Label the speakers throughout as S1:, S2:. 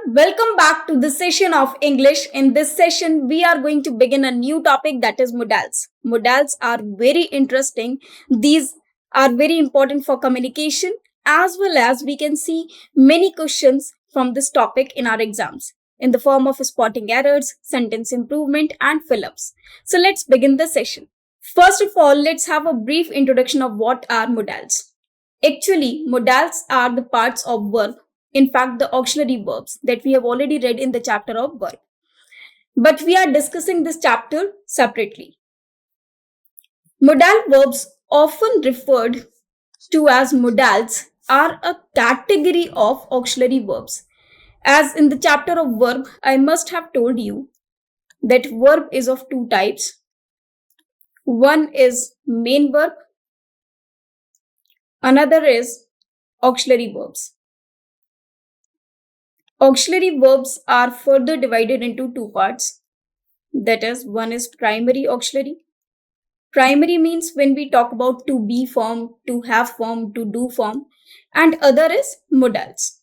S1: Welcome back to this session of English. In this session, we are going to begin a new topic, that is modals. Modals are very interesting. These are very important for communication, as well as we can see many questions from this topic in our exams in the form of spotting errors, sentence improvement, and fill-ups. So let's begin the session. First of all, let's have a brief introduction of what are modals. Actually, modals are the parts of verb, in fact, the auxiliary verbs that we have already read in the chapter of verb. But we are discussing this chapter separately. Modal verbs, often referred to as modals, are a category of auxiliary verbs. As in the chapter of verb, I must have told you that verb is of two types. One is main verb, another is auxiliary verbs. Auxiliary verbs are further divided into two parts. That is, one is primary auxiliary. Primary means when we talk about to be form, to have form, to do form, and other is modals.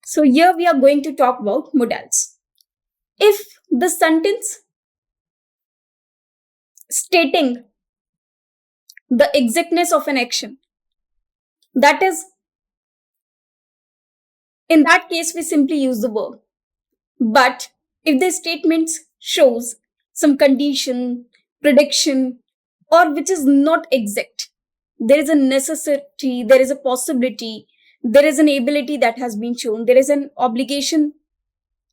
S1: So here we are going to talk about modals. If the sentence stating the exactness of an action, that is, in that case we simply use the verb. But if the statement shows some condition, prediction, or which is not exact, there is a necessity, there is a possibility, there is an ability that has been shown, there is an obligation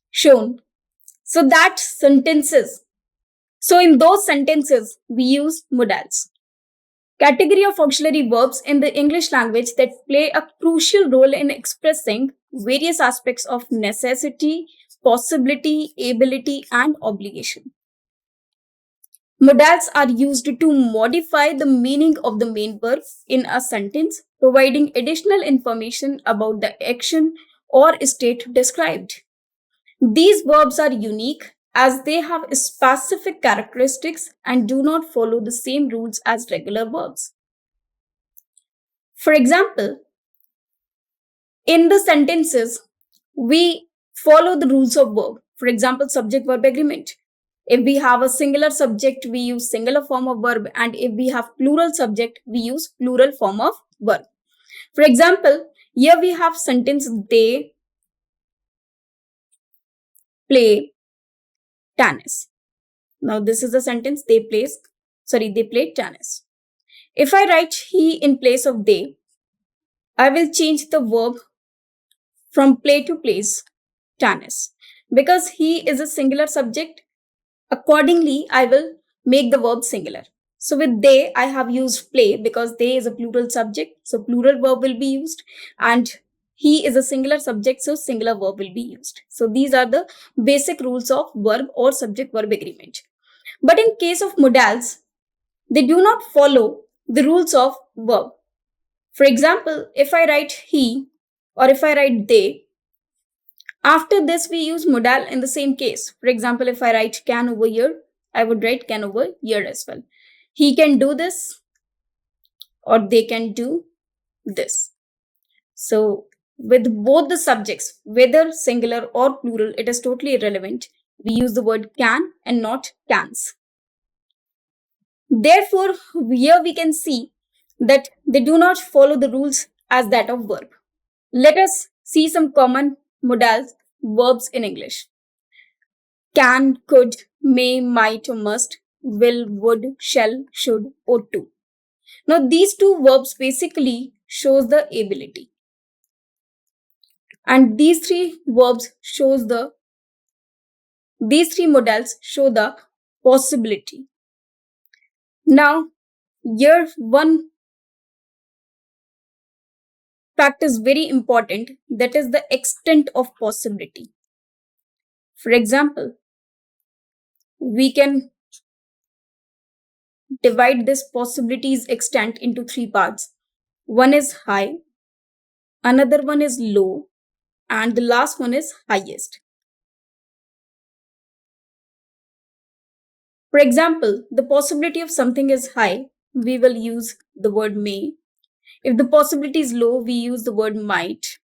S1: shown. So that sentences, so in those sentences, we use modals. Category of auxiliary verbs in the English language that play a crucial role in expressing various aspects of necessity, possibility, ability, and obligation. Modals are used to modify the meaning of the main verb in a sentence, providing additional information about the action or state described. These verbs are unique as they have specific characteristics and do not follow the same rules as regular verbs. For example, in the sentences, we follow the rules of verb. For example, subject-verb agreement. If we have a singular subject, we use singular form of verb, and if we have plural subject, we use plural form of verb. For example, here we have sentence they play tennis. Now this is a sentence they play tennis. If I write he in place of they, I will change the verb from play to plays tennis. Because he is a singular subject, accordingly I will make the verb singular. So with they, I have used play because they is a plural subject, so plural verb will be used, and he is a singular subject, so singular verb will be used. So these are the basic rules of verb or subject-verb agreement. But in case of modals, they do not follow the rules of verb. For example, if I write he or if I write they, after this we use modal in the same case. For example, if I write can over here, I would write can over here as well. He can do this or they can do this. So with both the subjects, whether singular or plural, it is totally irrelevant. We use the word can and not cans. Therefore, here we can see that they do not follow the rules as that of verb. Let us see some common modal verbs in English. Can, could, may, might, or must, will, would, shall, should, ought to. Now these two verbs basically shows the ability. And these three modals show the possibility. Now, here one fact is very important, that is the extent of possibility. For example, we can divide this possibility's extent into three parts. One is high, another one is low, and the last one is highest. For example, the possibility of something is high, we will use the word may. If the possibility is low, we use the word might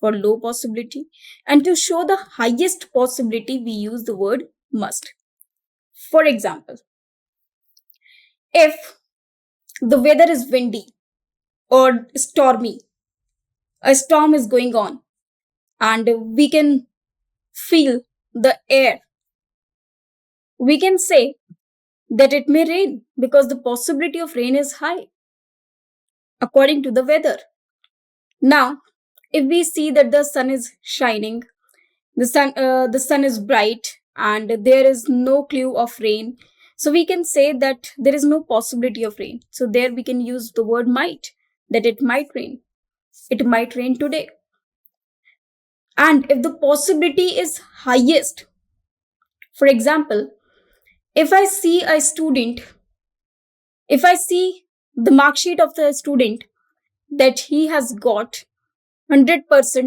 S1: for low possibility. And to show the highest possibility, we use the word must. For example, if the weather is windy or stormy, a storm is going on, and we can feel the air, we can say that it may rain because the possibility of rain is high according to the weather. Now, if we see that the sun is shining, the sun is bright, and there is no clue of rain, so we can say that there is no possibility of rain. So there we can use the word might, that it might rain. It might rain today. And if the possibility is highest, for example, if I see a student, if I see the mark sheet of the student that he has got 100%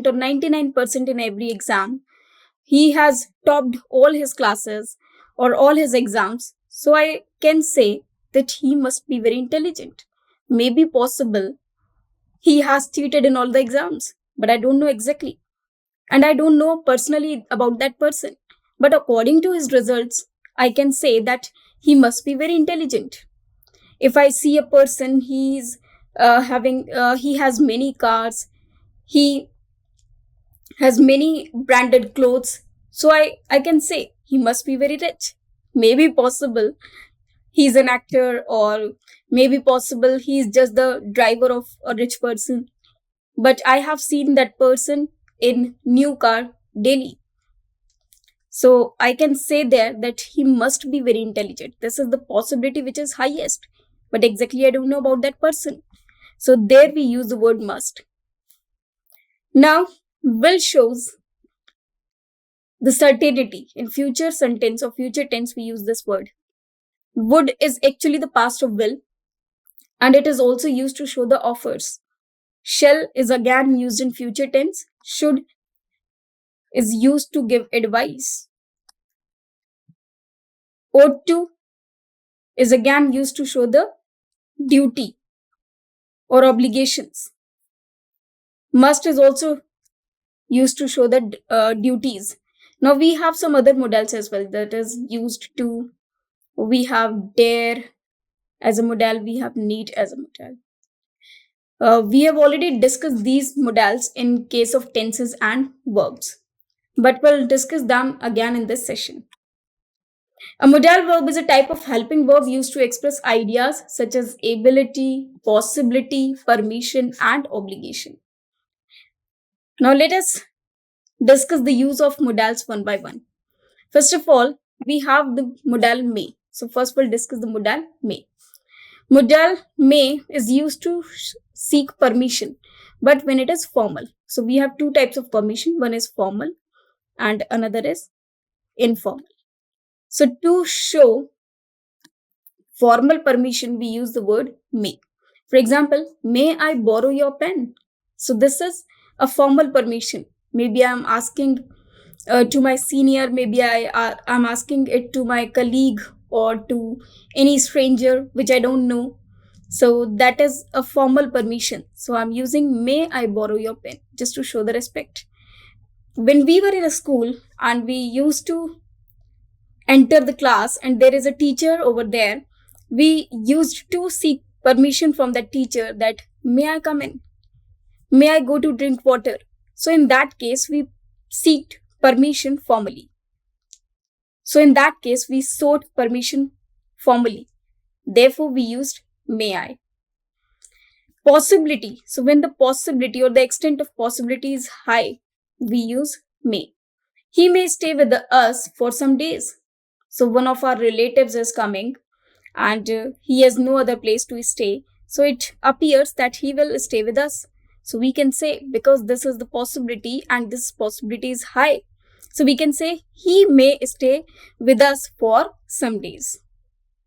S1: or 99% in every exam, he has topped all his classes or all his exams, so I can say that he must be very intelligent. Maybe possible he has cheated in all the exams, but I don't know exactly. And I don't know personally about that person. But according to his results, I can say that he must be very intelligent. If I see a person, he has many cars, he has many branded clothes, so I can say he must be very rich. Maybe possible he's an actor, or maybe possible he's just the driver of a rich person. But I have seen that person in new car daily. So I can say there that he must be very intelligent. This is the possibility which is highest. But exactly I don't know about that person. So there we use the word must. Now, will shows the certainty. In future sentence or future tense, we use this word. Would is actually the past of will, and it is also used to show the offers. Shall is again used in future tense. Should is used to give advice. Ought to is again used to show the duty or obligations. Must is also used to show the duties. Now we have some other models as well that is used to. We have dare as a model, we have need as a model. We have already discussed these models in case of tenses and verbs, but we'll discuss them again in this session. A modal verb is a type of helping verb used to express ideas such as ability, possibility, permission, and obligation. Now let us discuss the use of modals one by one. First of all, we have the modal may. So first we'll discuss the modal may. Modal may is used to seek permission, but when it is formal. So we have two types of permission. One is formal and another is informal. So to show formal permission, we use the word may. For example, may I borrow your pen? So this is a formal permission. Maybe I'm asking to my senior, maybe I'm asking it to my colleague or to any stranger which I don't know. So that is a formal permission. So I'm using may I borrow your pen just to show the respect. When we were in a school and we used to enter the class and there is a teacher over there, we used to seek permission from that teacher that may I come in? May I go to drink water? So in that case, we seeked permission formally. So in that case, we sought permission formally. Therefore, we used may I. Possibility. So when the possibility or the extent of possibility is high, we use may. He may stay with us for some days. So one of our relatives is coming and he has no other place to stay. So it appears that he will stay with us. So we can say, because this is the possibility and this possibility is high, so we can say he may stay with us for some days,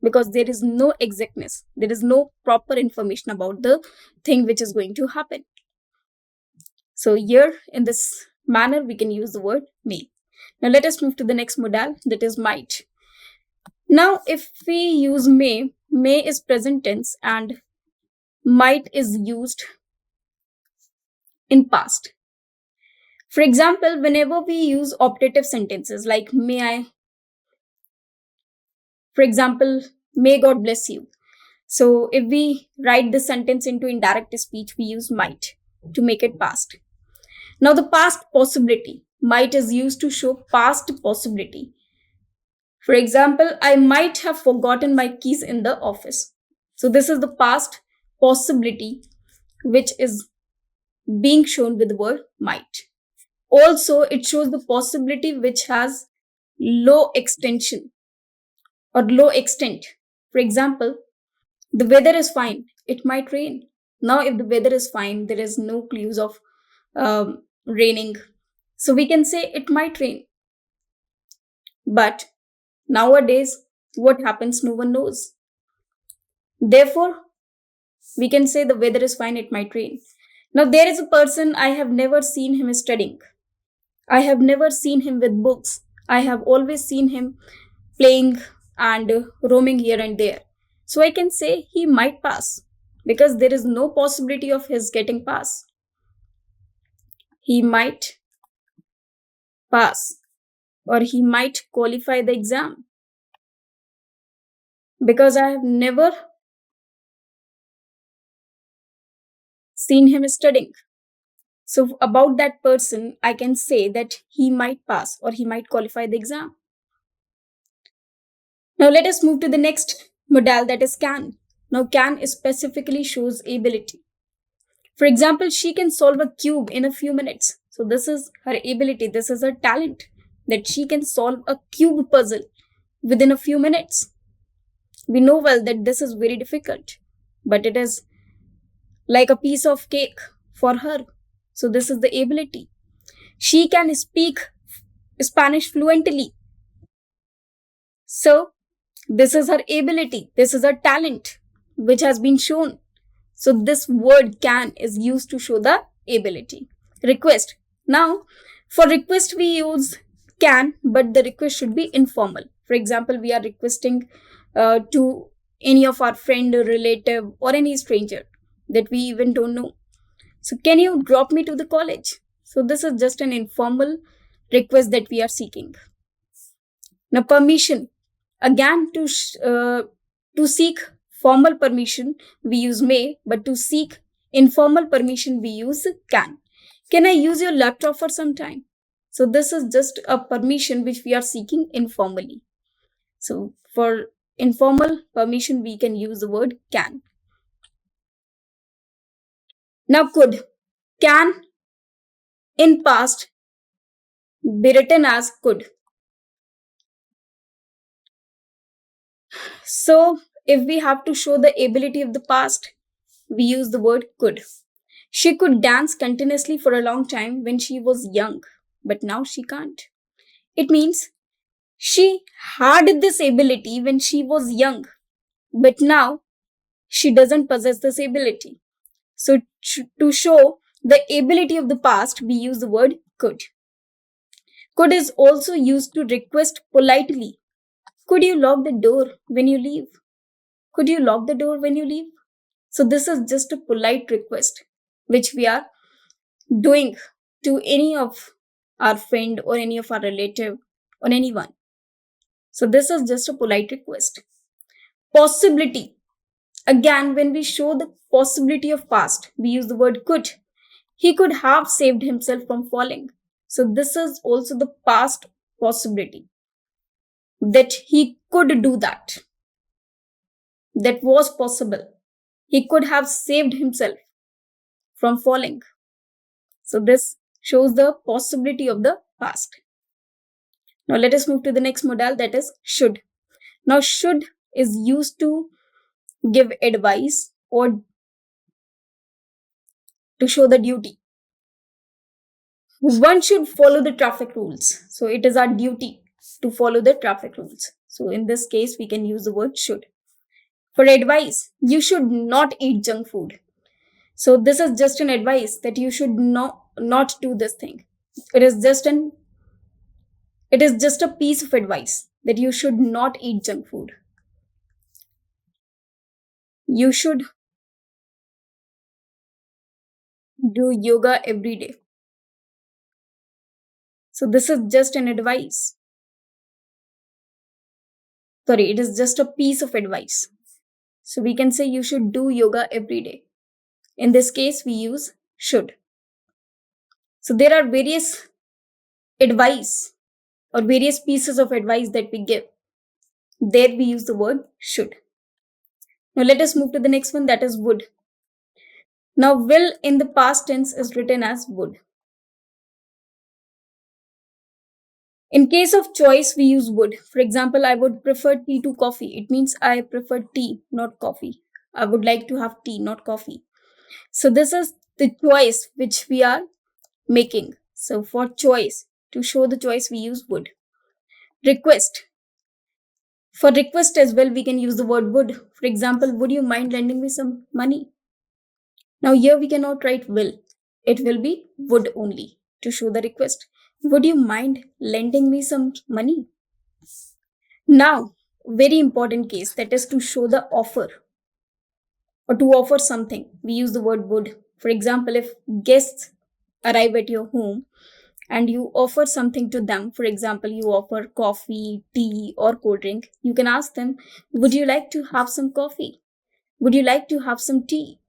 S1: because there is no exactness. There is no proper information about the thing which is going to happen. So here in this manner, we can use the word may. Now let us move to the next modal, that is might. Now if we use may is present tense and might is used in past. For example, whenever we use optative sentences like may I, for example, may God bless you. So if we write this sentence into indirect speech, we use might to make it past. Now the past possibility, might is used to show past possibility. For example, I might have forgotten my keys in the office. So this is the past possibility which is being shown with the word might. Also, it shows the possibility which has low extension or low extent. For example, the weather is fine, it might rain. Now, if the weather is fine, there is no clues of raining. So we can say it might rain. But nowadays, what happens, no one knows. Therefore, we can say the weather is fine, it might rain. Now, there is a person, I have never seen him studying. I have never seen him with books. I have always seen him playing and roaming here and there. So I can say he might pass because there is no possibility of his getting pass. He might pass or he might qualify the exam because I have never seen him studying. So about that person, I can say that he might pass or he might qualify the exam. Now let us move to the next modal, that is can. Now can specifically shows ability. For example, she can solve a cube in a few minutes. So this is her ability, this is her talent, that she can solve a cube puzzle within a few minutes. We know well that this is very difficult, but it is like a piece of cake for her. So this is the ability. She can speak Spanish fluently. So this is her ability, this is her talent, which has been shown. So this word can is used to show the ability. Request. Now, for request we use can, but the request should be informal. For example, we are requesting to any of our friend or relative or any stranger that we even don't know. So can you drop me to the college? So this is just an informal request that we are seeking. Now permission. Again, to seek formal permission, we use may, but to seek informal permission, we use can. Can I use your laptop for some time? So this is just a permission which we are seeking informally. So for informal permission, we can use the word can. Now could. Can in past be written as could. So if we have to show the ability of the past, we use the word could. She could dance continuously for a long time when she was young, but now she can't. It means she had this ability when she was young, but now she doesn't possess this ability. So to show the ability of the past, we use the word could. Could is also used to request politely. Could you lock the door when you leave? Could you lock the door when you leave? So this is just a polite request which we are doing to any of our friend or any of our relative or anyone. So this is just a polite request. Possibility. Again, when we show the possibility of past, we use the word could. He could have saved himself from falling. So this is also the past possibility that he could do that. That was possible. He could have saved himself from falling. So this shows the possibility of the past. Now let us move to the next modal, that is should. Now should is used to give advice or to show the duty. One should follow the traffic rules. So it is our duty to follow the traffic rules. So in this case, we can use the word should. For advice, you should not eat junk food. So this is just an advice that you should not do this thing. It is just a piece of advice that you should not eat junk food. You should do yoga every day. So this is just an advice. Sorry, it is just a piece of advice. So we can say you should do yoga every day. In this case, we use should. So there are various advice or various pieces of advice that we give. There we use the word should. Now let us move to the next one, that is would. Now will in the past tense is written as would. In case of choice, we use would. For example, I would prefer tea to coffee. It means I prefer tea, not coffee. I would like to have tea, not coffee. So this is the choice which we are making. So for choice, to show the choice, we use would. Request. For request as well, we can use the word would. For example, would you mind lending me some money? Now here we cannot write will. It will be would only to show the request. Would you mind lending me some money? Now, very important case, that is to show the offer or to offer something. We use the word would. For example, if guests arrive at your home and you offer something to them, for example, you offer coffee, tea, or cold drink, you can ask them, would you like to have some coffee? Would you like to have some tea?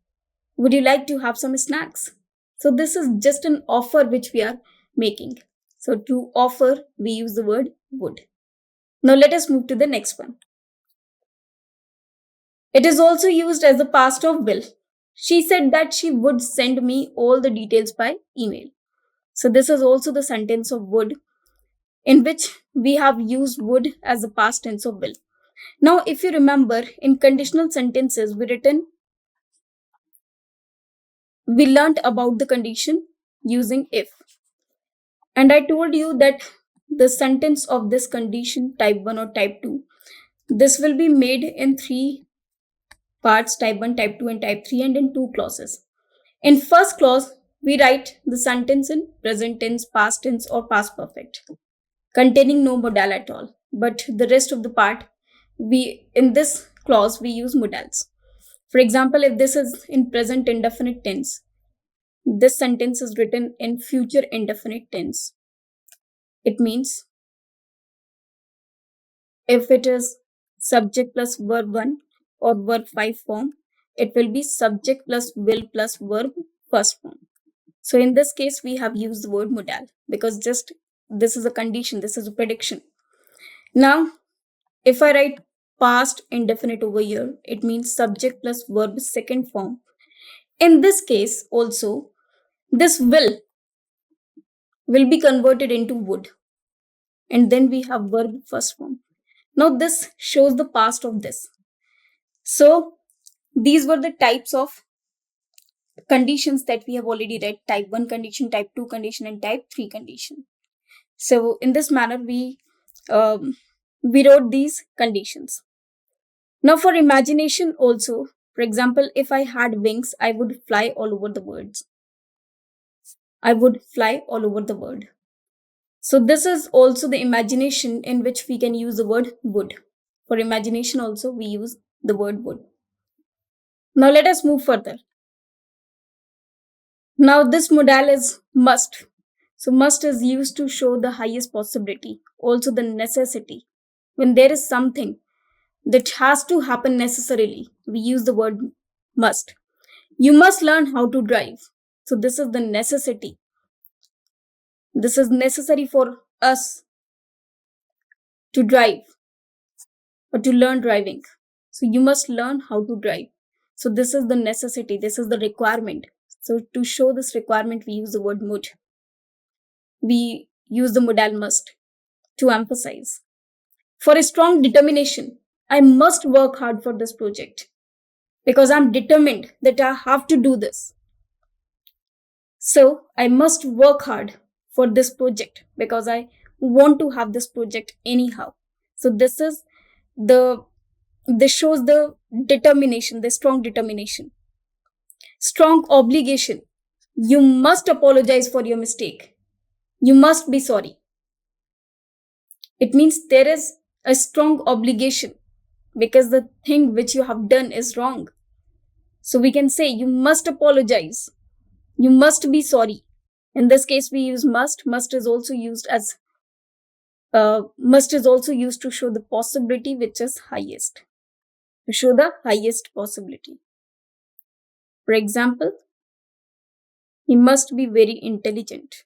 S1: Would you like to have some snacks? So this is just an offer which we are making. So to offer, we use the word would. Now let us move to the next one. It is also used as the past of will. She said that she would send me all the details by email. So this is also the sentence of would, in which we have used would as the past tense of will. Now if you remember, in conditional sentences, we learnt about the condition using if. And I told you that the sentence of this condition, type 1 or type 2, this will be made in 3 parts, type 1, type 2 and type 3, and in 2 clauses. In first clause, we write the sentence in present tense, past tense or past perfect, containing no modal at all. But the rest of the part, in this clause, we use modals. For example, if this is in present indefinite tense, this sentence is written in future indefinite tense. It means if it is subject plus verb 1 or verb 5 form, it will be subject plus will plus verb first form. So in this case, we have used the word modal because just this is a condition, this is a prediction. Now, if I write past indefinite over here, it means subject plus verb second form. In this case also, this will be converted into would, and then we have verb first form. Now this shows the past of this. So these were the types of conditions that we have already read: type 1 condition, type 2 condition, and type 3 condition. So in this manner, we wrote these conditions. Now for imagination also, for example, if I had wings, I would fly all over the world. I would fly all over the world. So this is also the imagination in which we can use the word would. For imagination also, we use the word would. Now let us move further. Now this modal is must. So must is used to show the highest possibility, also the necessity. When there is something that has to happen necessarily, we use the word must. You must learn how to drive. So this is the necessity. This is necessary for us to drive or to learn driving. So you must learn how to drive. So this is the necessity. This is the requirement. So to show this requirement, we use the word would. We use the modal must to emphasize. For a strong determination, I must work hard for this project because I'm determined that I have to do this. So I must work hard for this project because I want to have this project anyhow. So this shows the determination, the strong determination. Strong obligation. You must apologize for your mistake. You must be sorry. It means there is a strong obligation because the thing which you have done is wrong. So we can say you must apologize. You must be sorry. In this case, we use must. Must is also used to show the possibility which is highest. To show the highest possibility. For example, he must be very intelligent.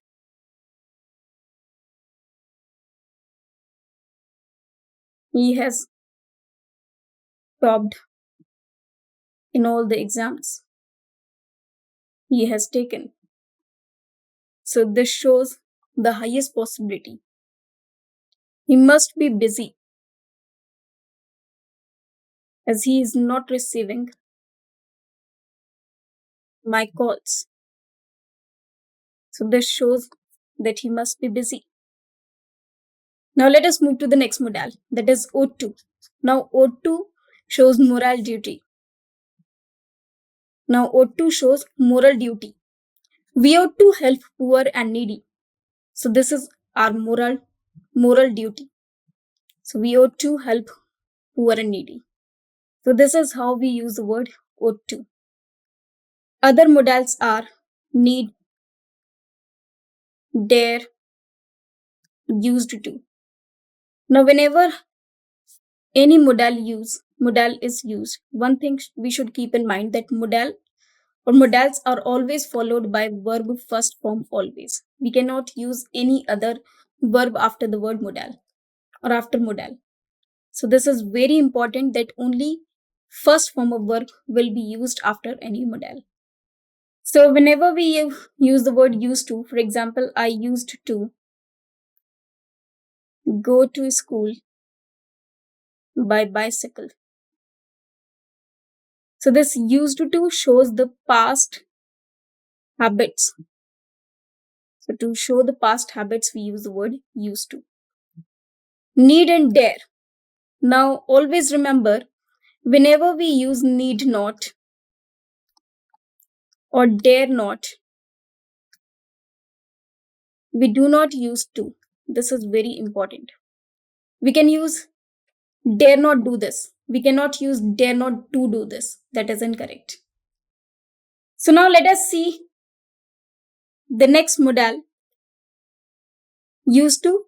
S1: He has topped in all the exams he has taken. So this shows the highest possibility. He must be busy as he is not receiving my calls. So this shows that he must be busy. Now let us move to the next modal, that is ought to. Now ought to shows moral duty. Now ought to shows moral duty. We ought to help poor and needy. So this is our moral duty. So we ought to help poor and needy. So this is how we use the word ought to. Other modals are need, dare, used to. Now whenever any modal is used, one thing we should keep in mind that modals are always followed by verb first form always. We cannot use any other verb after the word modal or after modal. So this is very important that only first form of verb will be used after any modal. So whenever we use the word used to, for example, I used to go to school by bicycle. So this used to shows the past habits. So to show the past habits, we use the word used to. Need and dare. Now always remember, whenever we use need not or dare not, we do not use to. This is very important. We can use dare not do this. We cannot use dare not to do this. That is incorrect. So now let us see the next modal. Used to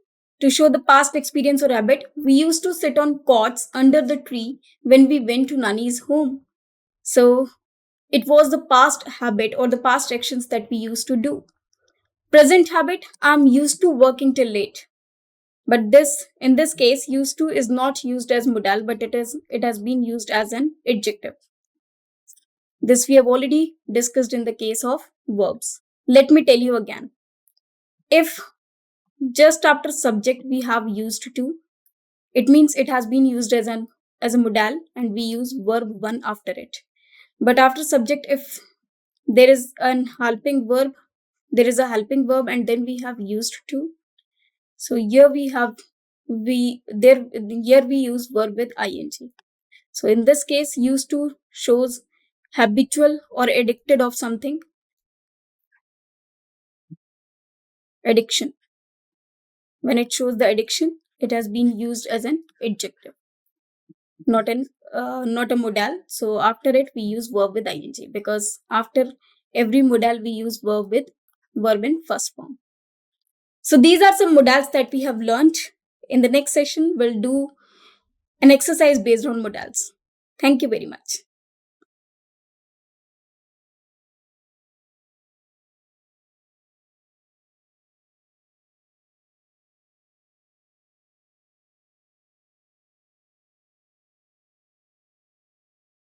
S1: show the past experience or habit. We used to sit on cots under the tree when we went to Nani's home. So it was the past habit or the past actions that we used to do. Present habit, I'm used to working till late. But in this case, used to is not used as modal, but it has been used as an adjective. This we have already discussed in the case of verbs. Let me tell you again. If just after subject we have used to, it means it has been used as a modal and we use verb one after it. But after subject, if there is a helping verb and then we have used to. So here we use verb with ing. So in this case, used to shows habitual or addicted of something. Addiction. When it shows the addiction, it has been used as an adjective, not a modal. So after it, we use verb with ing because after every modal, we use verb in first form. So these are some modals that we have learned. In the next session, we'll do an exercise based on modals. Thank you very much.